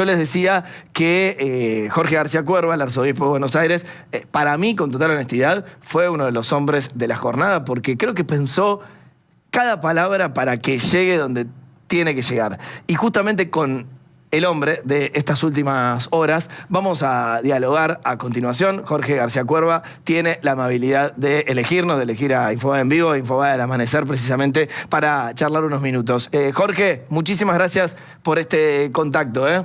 Yo les decía que Jorge García Cuerva, el arzobispo de Buenos Aires, para mí, con total honestidad, fue uno de los hombres de la jornada, porque creo que pensó cada palabra para que llegue donde tiene que llegar. Y justamente con el hombre de estas últimas horas vamos a dialogar a continuación. Jorge García Cuerva tiene la amabilidad de elegirnos, de elegir a Infobae en vivo, Infobae al amanecer, precisamente para charlar unos minutos. Jorge, muchísimas gracias por este contacto, ¿eh?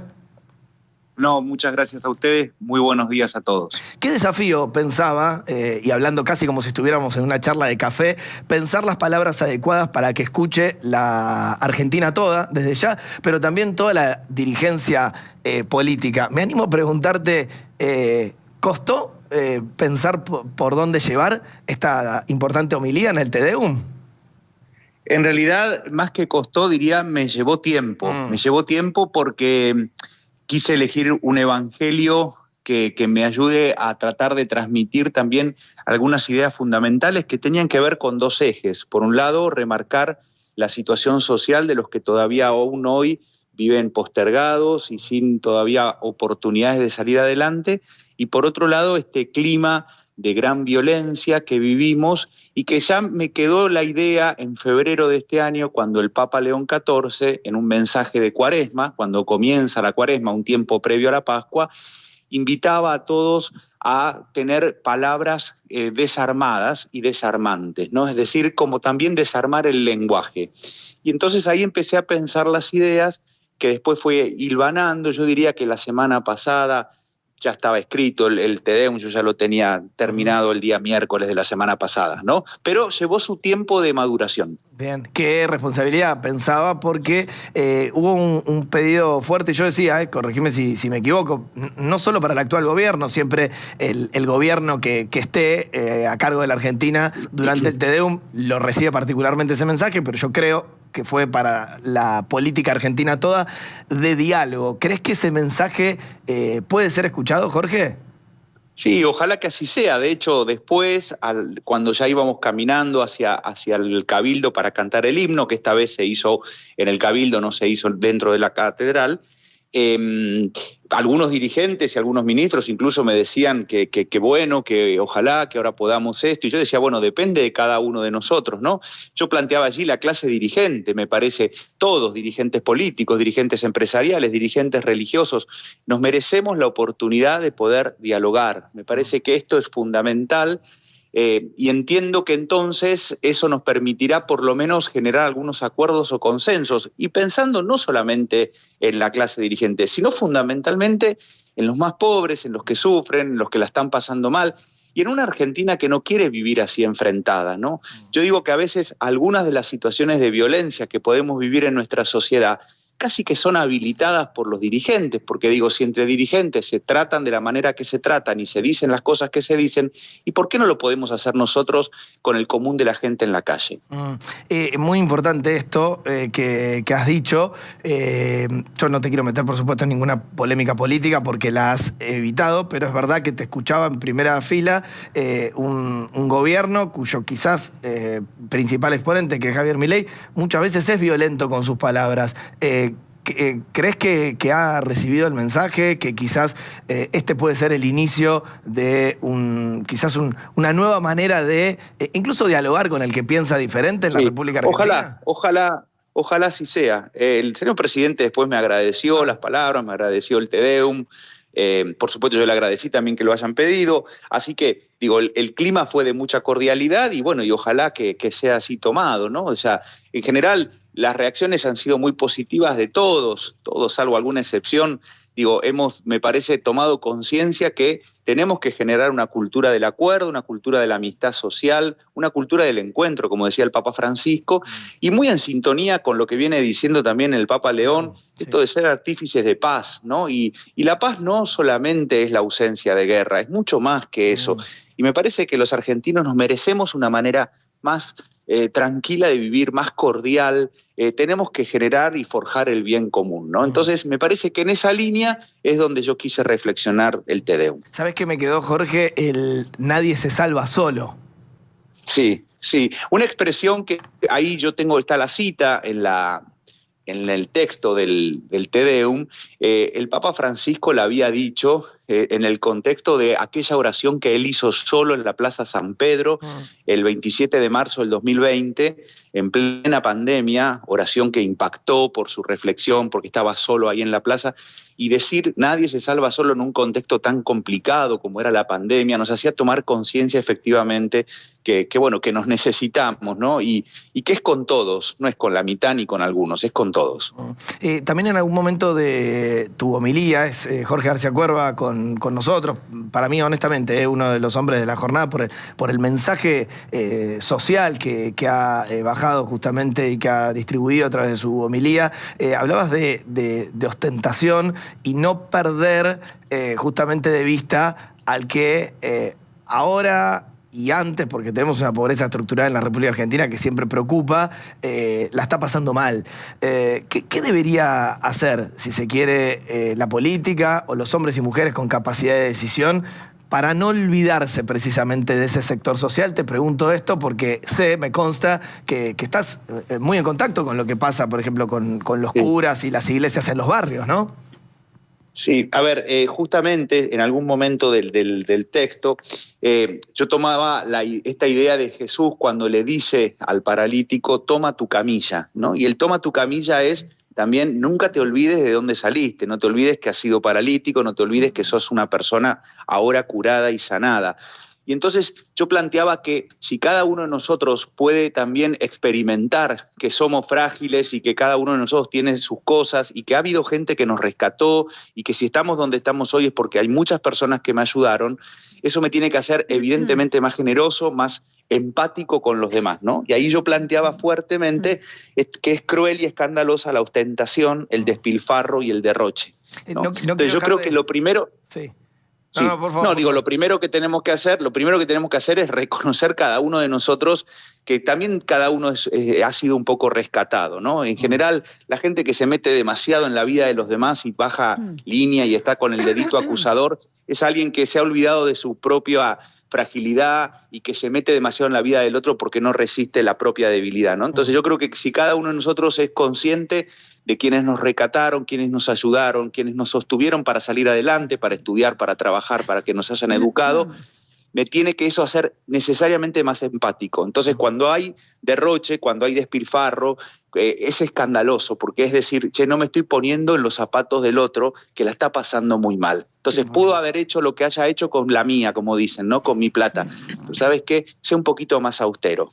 No, muchas gracias a ustedes. Muy buenos días a todos. ¿Qué desafío pensaba, y hablando casi como si estuviéramos en una charla de café, pensar las palabras adecuadas para que escuche la Argentina toda, desde ya, pero también toda la dirigencia política? Me animo a preguntarte, ¿costó pensar por dónde llevar esta importante homilía en el Te Deum? En realidad, más que costó, diría, me llevó tiempo. Me llevó tiempo porque quise elegir un evangelio que me ayude a tratar de transmitir también algunas ideas fundamentales que tenían que ver con dos ejes. Por un lado, remarcar la situación social de los que todavía aún hoy viven postergados y sin todavía oportunidades de salir adelante. Y por otro lado, este clima de gran violencia que vivimos y que ya me quedó la idea en febrero de este año cuando el Papa León XIV, en un mensaje de Cuaresma, cuando comienza la Cuaresma, un tiempo previo a la Pascua, invitaba a todos a tener palabras desarmadas y desarmantes, ¿no? Es decir, como también desarmar el lenguaje. Y entonces ahí empecé a pensar las ideas que después fue hilvanando. Yo diría que la semana pasada ya estaba escrito el Te Deum, yo ya lo tenía terminado el día miércoles de la semana pasada, ¿no? Pero llevó su tiempo de maduración. Bien, qué responsabilidad pensaba, porque hubo un pedido fuerte. Yo decía, corregime si me equivoco, no solo para el actual gobierno, siempre el gobierno que esté a cargo de la Argentina durante el Te Deum lo recibe particularmente ese mensaje, pero yo creo que fue para la política argentina toda, de diálogo. ¿Crees que ese mensaje puede ser escuchado, Jorge? Sí, ojalá que así sea. De hecho, después, cuando ya íbamos caminando hacia el Cabildo para cantar el himno, que esta vez se hizo en el Cabildo, no se hizo dentro de la catedral, algunos dirigentes y algunos ministros incluso me decían que bueno, que ojalá que ahora podamos esto. Y yo decía, bueno, depende de cada uno de nosotros, ¿no? Yo planteaba allí la clase dirigente, me parece, todos, dirigentes políticos, dirigentes empresariales, dirigentes religiosos, nos merecemos la oportunidad de poder dialogar. Me parece que esto es fundamental. Y entiendo que entonces eso nos permitirá por lo menos generar algunos acuerdos o consensos, y pensando no solamente en la clase dirigente, sino fundamentalmente en los más pobres, en los que sufren, en los que la están pasando mal, y en una Argentina que no quiere vivir así enfrentada, ¿no? Yo digo que a veces algunas de las situaciones de violencia que podemos vivir en nuestra sociedad casi que son habilitadas por los dirigentes, porque digo, si entre dirigentes se tratan de la manera que se tratan y se dicen las cosas que se dicen, ¿y por qué no lo podemos hacer nosotros con el común de la gente en la calle? Muy importante esto que has dicho. Yo no te quiero meter, por supuesto, en ninguna polémica política porque la has evitado, pero es verdad que te escuchaba en primera fila un gobierno cuyo quizás principal exponente, que es Javier Milei, muchas veces es violento con sus palabras. ¿Crees que ha recibido el mensaje, que quizás este puede ser el inicio de una nueva manera de incluso dialogar con el que piensa diferente en la República Argentina? Ojalá así sea. El señor presidente después me agradeció las palabras, me agradeció el Te Deum. Por supuesto, yo le agradecí también que lo hayan pedido. Así que, digo, el clima fue de mucha cordialidad y bueno, y ojalá que sea así tomado, ¿no? O sea, en general, las reacciones han sido muy positivas de todos, salvo alguna excepción. Digo, hemos, me parece, tomado conciencia que tenemos que generar una cultura del acuerdo, una cultura de la amistad social, una cultura del encuentro, como decía el Papa Francisco, y muy en sintonía con lo que viene diciendo también el Papa León, esto de ser artífices de paz, ¿no? Y la paz no solamente es la ausencia de guerra, es mucho más que eso. Y me parece que los argentinos nos merecemos una manera más tranquila de vivir, más cordial. Tenemos que generar y forjar el bien común, ¿no? Entonces, me parece que en esa línea es donde yo quise reflexionar el Te Deum. ¿Sabés qué me quedó, Jorge? El nadie se salva solo. Sí, sí. Una expresión que ahí yo tengo, está la cita en la en el texto del Te Deum, el Papa Francisco le había dicho en el contexto de aquella oración que él hizo solo en la Plaza San Pedro el 27 de marzo del 2020, en plena pandemia, oración que impactó por su reflexión, porque estaba solo ahí en la plaza, y decir nadie se salva solo en un contexto tan complicado como era la pandemia, nos hacía tomar conciencia efectivamente que nos necesitamos, ¿no? Y que es con todos, no es con la mitad ni con algunos, es con todos. También en algún momento de tu homilía, es Jorge García Cuerva con nosotros, para mí honestamente, uno de los hombres de la jornada, por el mensaje social que ha bajado justamente y que ha distribuido a través de su homilía. Hablabas de ostentación y no perder justamente de vista al que ahora y antes, porque tenemos una pobreza estructural en la República Argentina que siempre preocupa, la está pasando mal. ¿Qué debería hacer, si se quiere, la política o los hombres y mujeres con capacidad de decisión para no olvidarse precisamente de ese sector social? Te pregunto esto porque me consta que estás muy en contacto con lo que pasa, por ejemplo, con los curas y las iglesias en los barrios, ¿no? Sí, a ver, justamente en algún momento del texto, yo tomaba esta idea de Jesús cuando le dice al paralítico, toma tu camilla, ¿no? Y el toma tu camilla es también, nunca te olvides de dónde saliste, no te olvides que has sido paralítico, no te olvides que sos una persona ahora curada y sanada. Y entonces yo planteaba que si cada uno de nosotros puede también experimentar que somos frágiles y que cada uno de nosotros tiene sus cosas y que ha habido gente que nos rescató y que si estamos donde estamos hoy es porque hay muchas personas que me ayudaron, eso me tiene que hacer evidentemente más generoso, más empático con los demás, ¿no? Y ahí yo planteaba fuertemente que es cruel y escandalosa la ostentación, el despilfarro y el derroche, ¿no? Entonces yo creo que lo primero... Sí. Sí. No, por favor, lo primero que tenemos que hacer es reconocer cada uno de nosotros que también cada uno ha sido un poco rescatado, ¿no? En general, la gente que se mete demasiado en la vida de los demás y baja línea y está con el dedito acusador, es alguien que se ha olvidado de su propia fragilidad y que se mete demasiado en la vida del otro porque no resiste la propia debilidad, ¿no? Entonces yo creo que si cada uno de nosotros es consciente de quienes nos rescataron, quienes nos ayudaron, quienes nos sostuvieron para salir adelante, para estudiar, para trabajar, para que nos hayan educado, me tiene que eso hacer necesariamente más empático. Entonces, cuando hay derroche, cuando hay despilfarro, es escandaloso, porque es decir, che, no me estoy poniendo en los zapatos del otro que la está pasando muy mal. Entonces, pudo haber hecho lo que haya hecho con la mía, como dicen, ¿no? Con mi plata. Pero ¿sabes qué? Sé un poquito más austero.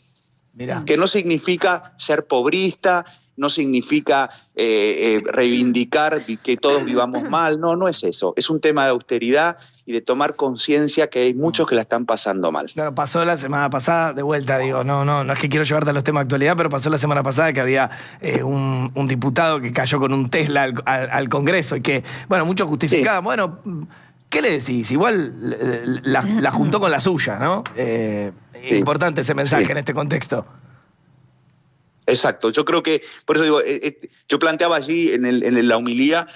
Mirá. Que no significa ser pobrista, no significa reivindicar que todos vivamos mal, no es eso. Es un tema de austeridad y de tomar conciencia que hay muchos que la están pasando mal. Claro, pasó la semana pasada, de vuelta, digo, no es que quiero llevarte a los temas de actualidad, pero pasó la semana pasada que había un diputado que cayó con un Tesla al Congreso y que, bueno, muchos justificaban, bueno, ¿qué le decís? Igual la juntó con la suya, ¿no? Importante ese mensaje en este contexto. Exacto, yo creo que, por eso digo, yo planteaba allí en la homilía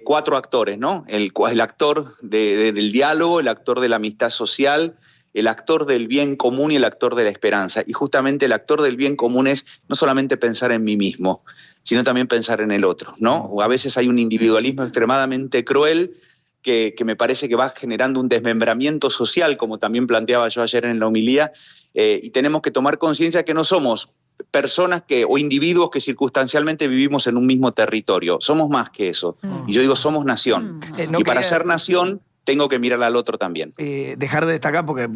4 actores, ¿no? El actor del diálogo, el actor de la amistad social, el actor del bien común y el actor de la esperanza. Y justamente el actor del bien común es no solamente pensar en mí mismo, sino también pensar en el otro, ¿no? A veces hay un individualismo extremadamente cruel que me parece que va generando un desmembramiento social, como también planteaba yo ayer en la homilía, y tenemos que tomar conciencia que no somos personas o individuos que circunstancialmente vivimos en un mismo territorio. Somos más que eso. Y yo digo, somos nación. Y para ser nación, tengo que mirar al otro también. Dejar de destacar, porque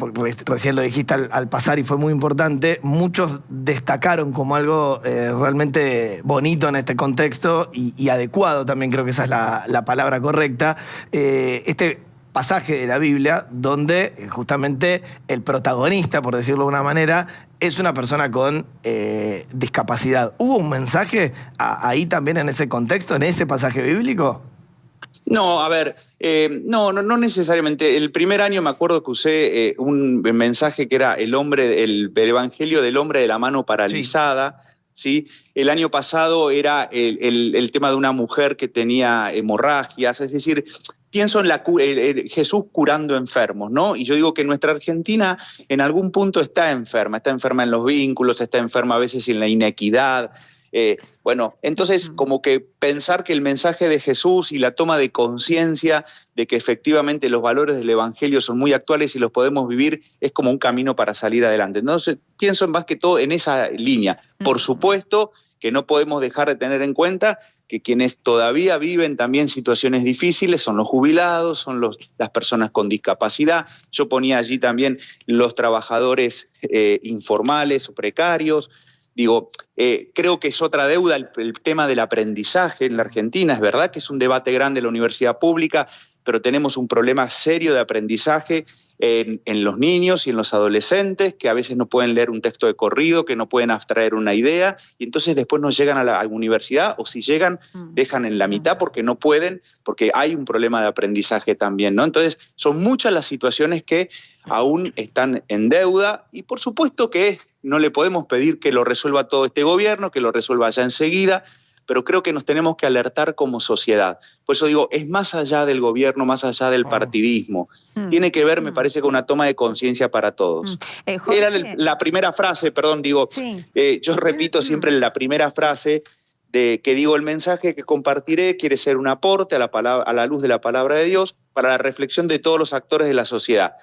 recién lo dijiste al pasar y fue muy importante, muchos destacaron como algo realmente bonito en este contexto y adecuado también, creo que esa es la palabra correcta. Este pasaje de la Biblia donde justamente el protagonista, por decirlo de una manera, es una persona con discapacidad. ¿Hubo un mensaje ahí también en ese contexto, en ese pasaje bíblico? No, a ver, no necesariamente. El primer año me acuerdo que usé un mensaje que era el evangelio del hombre de la mano paralizada. Sí. ¿Sí? El año pasado era el tema de una mujer que tenía hemorragias, es decir, pienso en Jesús curando enfermos, ¿no? Y yo digo que nuestra Argentina en algún punto está enferma en los vínculos, está enferma a veces en la inequidad, Bueno, entonces como que pensar que el mensaje de Jesús y la toma de conciencia de que efectivamente los valores del Evangelio son muy actuales y los podemos vivir es como un camino para salir adelante. Entonces pienso más que todo en esa línea. Por supuesto que no podemos dejar de tener en cuenta que quienes todavía viven también situaciones difíciles son los jubilados, son las personas con discapacidad. Yo ponía allí también los trabajadores informales o precarios. Digo, creo que es otra deuda el tema del aprendizaje en la Argentina. Es verdad que es un debate grande en la universidad pública, pero tenemos un problema serio de aprendizaje en los niños y en los adolescentes, que a veces no pueden leer un texto de corrido, que no pueden abstraer una idea, y entonces después no llegan a la universidad, o si llegan, dejan en la mitad porque no pueden, porque hay un problema de aprendizaje también, ¿no? Entonces, son muchas las situaciones que aún están en deuda, y por supuesto que no le podemos pedir que lo resuelva todo este gobierno, que lo resuelva ya enseguida, pero creo que nos tenemos que alertar como sociedad. Por eso digo, es más allá del gobierno, más allá del partidismo. Tiene que ver, me parece, con una toma de conciencia para todos. Era la primera frase, perdón, digo, yo repito siempre la primera frase que digo, el mensaje que compartiré quiere ser un aporte a la luz de la palabra de Dios para la reflexión de todos los actores de la sociedad.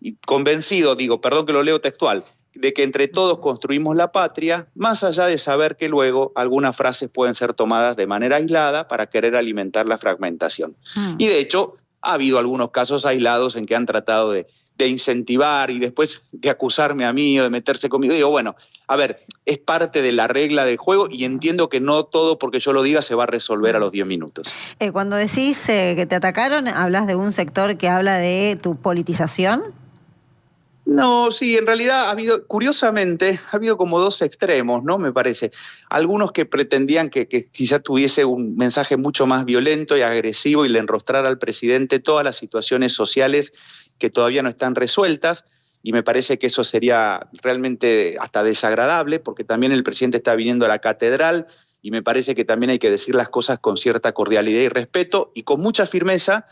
Y convencido, digo, perdón que lo leo textual, de que entre todos construimos la patria, más allá de saber que luego algunas frases pueden ser tomadas de manera aislada para querer alimentar la fragmentación. Y de hecho, ha habido algunos casos aislados en que han tratado de incentivar y después de acusarme a mí o de meterse conmigo. Digo, bueno, a ver, es parte de la regla del juego y entiendo que no todo porque yo lo diga se va a resolver a los 10 minutos. Cuando decís que te atacaron, ¿hablas de un sector que habla de tu politización? No, sí, en realidad curiosamente, ha habido como dos extremos, ¿no? Me parece. Algunos que pretendían que quizá tuviese un mensaje mucho más violento y agresivo y le enrostrara al presidente todas las situaciones sociales que todavía no están resueltas, y me parece que eso sería realmente hasta desagradable, porque también el presidente está viniendo a la catedral y me parece que también hay que decir las cosas con cierta cordialidad y respeto y con mucha firmeza,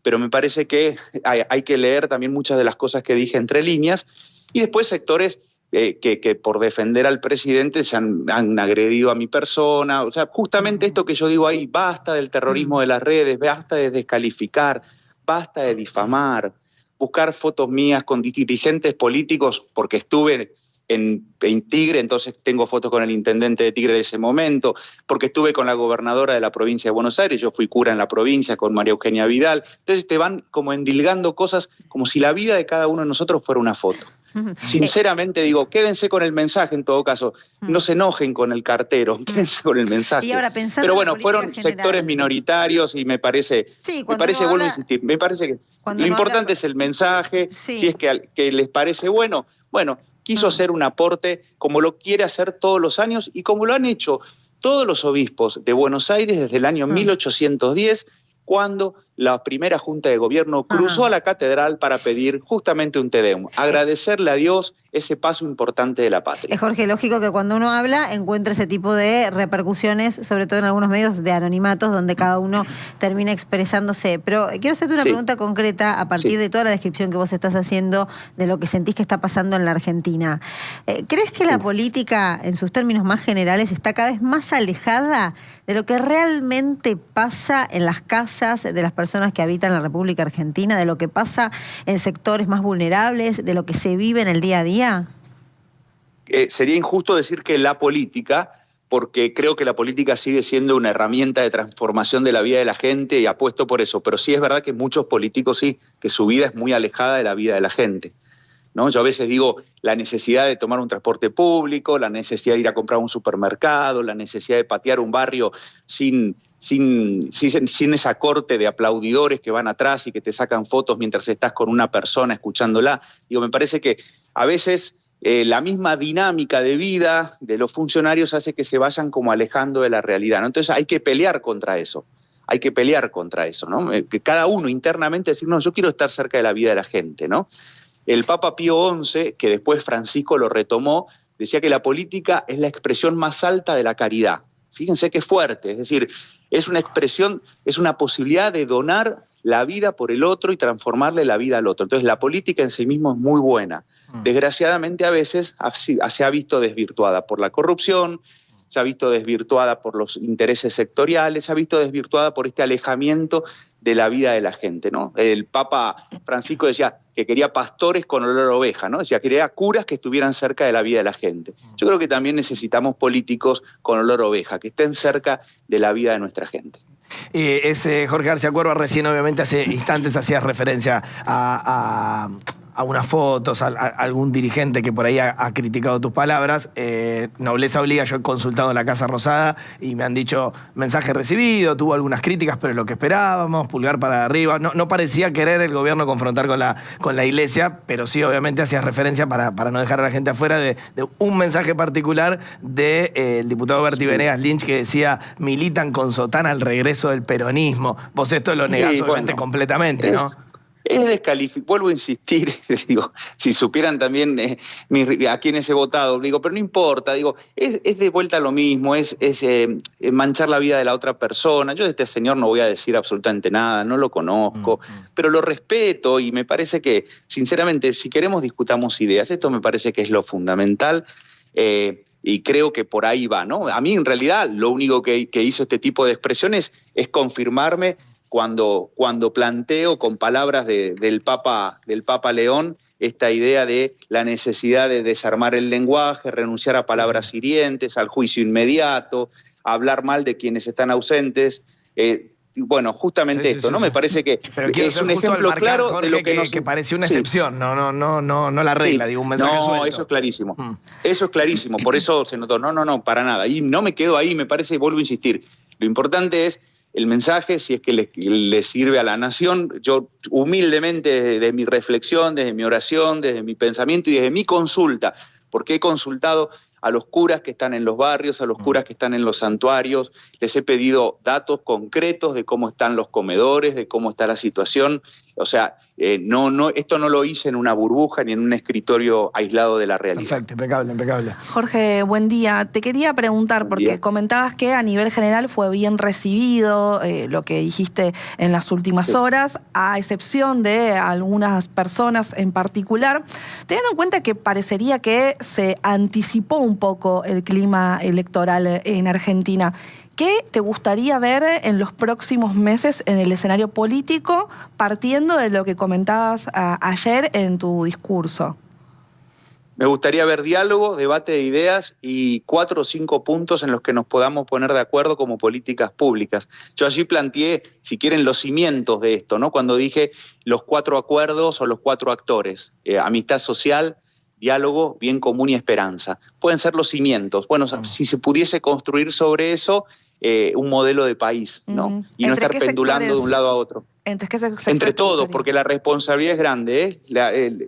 pero me parece que hay que leer también muchas de las cosas que dije entre líneas, y después sectores que por defender al presidente han agredido a mi persona. O sea, justamente esto que yo digo ahí, basta del terrorismo de las redes, basta de descalificar, basta de difamar, buscar fotos mías con dirigentes políticos, porque estuve en Tigre, entonces tengo fotos con el intendente de Tigre de ese momento, porque estuve con la gobernadora de la provincia de Buenos Aires, yo fui cura en la provincia con María Eugenia Vidal. Entonces te van como endilgando cosas como si la vida de cada uno de nosotros fuera una foto. Sinceramente digo, quédense con el mensaje en todo caso, no se enojen con el cartero, quédense con el mensaje. Y ahora, pensando pero bueno, en fueron general, sectores minoritarios y me parece, vuelvo a insistir, me parece que lo importante es el mensaje, si es que les parece bueno, quiso hacer un aporte como lo quiere hacer todos los años y como lo han hecho todos los obispos de Buenos Aires desde el año 1810, cuando la primera Junta de Gobierno cruzó a la catedral para pedir justamente un Te Deum, agradecerle a Dios ese paso importante de la patria. Jorge, lógico que cuando uno habla encuentra ese tipo de repercusiones, sobre todo en algunos medios de anonimatos, donde cada uno termina expresándose. Pero quiero hacerte una pregunta concreta a partir de toda la descripción que vos estás haciendo de lo que sentís que está pasando en la Argentina. ¿Crees que la política, en sus términos más generales, está cada vez más alejada de lo que realmente pasa en las casas de las personas que habitan la República Argentina, de lo que pasa en sectores más vulnerables, de lo que se vive en el día a día? Sería injusto decir que la política, porque creo que la política sigue siendo una herramienta de transformación de la vida de la gente y apuesto por eso, pero sí es verdad que muchos políticos sí, que su vida es muy alejada de la vida de la gente, ¿no? Yo a veces digo la necesidad de tomar un transporte público, la necesidad de ir a comprar un supermercado, la necesidad de patear un barrio sin esa corte de aplaudidores que van atrás y que te sacan fotos mientras estás con una persona escuchándola. Digo, me parece que a veces la misma dinámica de vida de los funcionarios hace que se vayan como alejando de la realidad, ¿no? Entonces hay que pelear contra eso. ¿No? Que cada uno internamente decir, no, yo quiero estar cerca de la vida de la gente, ¿no? El Papa Pío XI, que después Francisco lo retomó, decía que la política es la expresión más alta de la caridad. Fíjense qué fuerte, es decir, es una expresión, es una posibilidad de donar la vida por el otro y transformarle la vida al otro. Entonces la política en sí misma es muy buena. Desgraciadamente a veces se ha visto desvirtuada por la corrupción, se ha visto desvirtuada por los intereses sectoriales, se ha visto desvirtuada por este alejamiento de la vida de la gente, ¿no? El Papa Francisco decía que quería pastores con olor a oveja, ¿no? Decía que quería curas que estuvieran cerca de la vida de la gente. Yo creo que también necesitamos políticos con olor a oveja, que estén cerca de la vida de nuestra gente. Ese Jorge García Cuerva, recién obviamente hace instantes hacías referencia a unas fotos, a algún dirigente que por ahí ha criticado tus palabras. Nobleza obliga, yo he consultado en la Casa Rosada y me han dicho mensaje recibido, tuvo algunas críticas, pero lo que esperábamos, pulgar para arriba. No parecía querer el gobierno confrontar con la iglesia, pero sí obviamente hacías referencia para no dejar a la gente afuera de un mensaje particular del diputado Berti Venegas Lynch que decía: militan con sotana al regreso del peronismo. Vos esto lo negás obviamente completamente, ¿no? Es descalificado, vuelvo a insistir, digo, si supieran también a quiénes he votado, digo, pero no importa, digo, es de vuelta lo mismo, es manchar la vida de la otra persona. Yo de este señor no voy a decir absolutamente nada, no lo conozco, pero lo respeto y me parece que, sinceramente, si queremos discutamos ideas, esto me parece que es lo fundamental. Y creo que por ahí va, ¿no? A mí, en realidad, lo único que hizo este tipo de expresiones es confirmarme cuando planteo con palabras del Papa León esta idea de la necesidad de desarmar el lenguaje, renunciar a palabras hirientes, al juicio inmediato, a hablar mal de quienes están ausentes. Bueno, justamente esto, ¿no? Me parece que es un ejemplo claro, Jorge, de lo que pareció una excepción, no la regla, digo, un mensaje suelto. No, eso es clarísimo. Eso es clarísimo, por eso se notó. No, para nada. Y no me quedo ahí, me parece, vuelvo a insistir. Lo importante es el mensaje, si es que le sirve a la nación. Yo humildemente, desde mi reflexión, desde mi oración, desde mi pensamiento y desde mi consulta, porque he consultado a los curas que están en los barrios, a los curas que están en los santuarios, les he pedido datos concretos de cómo están los comedores, de cómo está la situación. O sea, esto no lo hice en una burbuja ni en un escritorio aislado de la realidad. Perfecto, impecable. Jorge, buen día. Te quería preguntar, porque comentabas que a nivel general fue bien recibido lo que dijiste en las últimas horas, a excepción de algunas personas en particular, teniendo en cuenta que parecería que se anticipó un poco el clima electoral en Argentina. ¿Qué te gustaría ver en los próximos meses en el escenario político, partiendo de lo que comentabas ayer en tu discurso? Me gustaría ver diálogo, debate de ideas y 4 o 5 puntos en los que nos podamos poner de acuerdo como políticas públicas. Yo allí planteé, si quieren, los cimientos de esto, ¿no? Cuando dije los 4 acuerdos o los 4 actores, amistad social, diálogo, bien común y esperanza. Pueden ser los cimientos. Bueno, si se pudiese construir sobre eso un modelo de país, ¿no? Y no estar pendulando de un lado a otro. Entre todos, porque la responsabilidad es grande,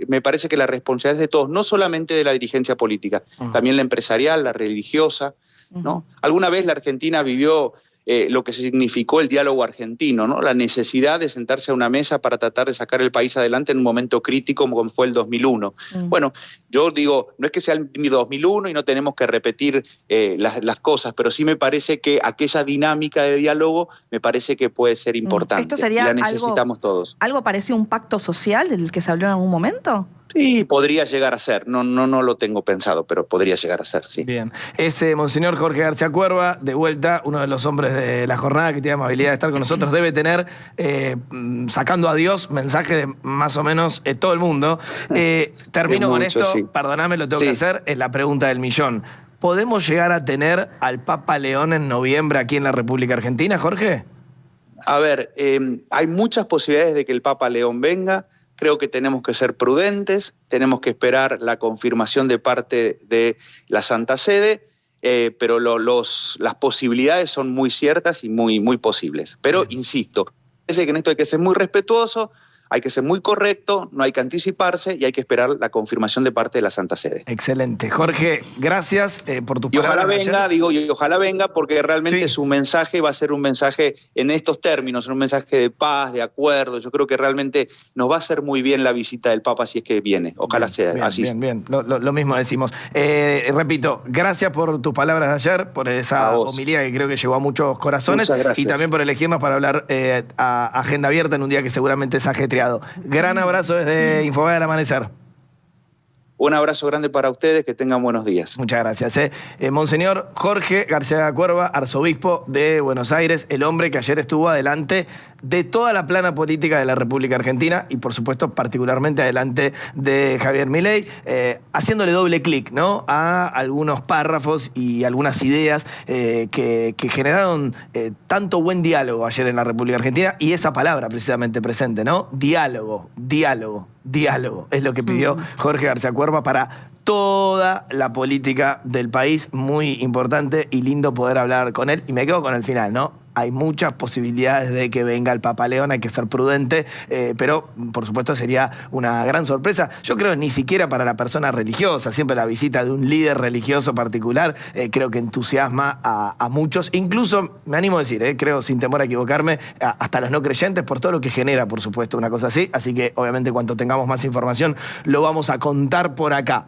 me parece que la responsabilidad es de todos, no solamente de la dirigencia política, también la empresarial, la religiosa, ¿no? Alguna vez la Argentina vivió lo que significó el diálogo argentino, ¿no? La necesidad de sentarse a una mesa para tratar de sacar el país adelante en un momento crítico como fue el 2001. Bueno, yo digo, no es que sea el 2001 y no tenemos que repetir las cosas, pero sí me parece que aquella dinámica de diálogo me parece que puede ser importante. ¿Esto sería y la necesitamos todos. ¿Algo parecido a un pacto social del que se habló en algún momento? Sí, podría llegar a ser. No lo tengo pensado, pero podría llegar a ser, sí. Bien. Ese Monseñor Jorge García Cuerva, de vuelta, uno de los hombres de la jornada que tiene la amabilidad de estar con nosotros, debe tener, sacando a Dios, mensaje de más o menos todo el mundo. Termino con esto, sí. Perdóname, lo tengo que hacer, es la pregunta del millón. ¿Podemos llegar a tener al Papa León en noviembre aquí en la República Argentina, Jorge? A ver, hay muchas posibilidades de que el Papa León venga. Creo que tenemos que ser prudentes, tenemos que esperar la confirmación de parte de la Santa Sede, pero las posibilidades son muy ciertas y muy posibles. Pero, insisto, parece que en esto hay que ser muy respetuoso, hay que ser muy correcto, no hay que anticiparse y hay que esperar la confirmación de parte de la Santa Sede. Excelente. Jorge, gracias por tu palabra. Y ojalá venga, porque realmente su mensaje va a ser un mensaje en estos términos, un mensaje de paz, de acuerdo. Yo creo que realmente nos va a hacer muy bien la visita del Papa si es que viene. Ojalá sea así. Bien. Lo mismo decimos. Repito, gracias por tus palabras de ayer, por esa homilía que creo que llegó a muchos corazones. Muchas gracias. Y también por elegirnos para hablar a Agenda Abierta en un día que seguramente es ajetreado. Gran abrazo desde Infobae del Amanecer. Un abrazo grande para ustedes, que tengan buenos días. Muchas gracias. Monseñor Jorge García Cuerva, arzobispo de Buenos Aires, el hombre que ayer estuvo adelante de toda la plana política de la República Argentina y, por supuesto, particularmente adelante de Javier Milei, haciéndole doble clic, ¿no?, a algunos párrafos y algunas ideas que generaron tanto buen diálogo ayer en la República Argentina, y esa palabra precisamente presente, ¿no? Diálogo, diálogo, diálogo. Es lo que pidió Jorge García Cuerva para toda la política del país. Muy importante y lindo poder hablar con él. Y me quedo con el final, ¿no? Hay muchas posibilidades de que venga el Papa León, hay que ser prudente, pero por supuesto sería una gran sorpresa. Yo creo ni siquiera para la persona religiosa, siempre la visita de un líder religioso particular, creo que entusiasma a muchos, incluso, me animo a decir, creo sin temor a equivocarme, hasta los no creyentes, por todo lo que genera, por supuesto, una cosa así. Así que obviamente cuando tengamos más información lo vamos a contar por acá.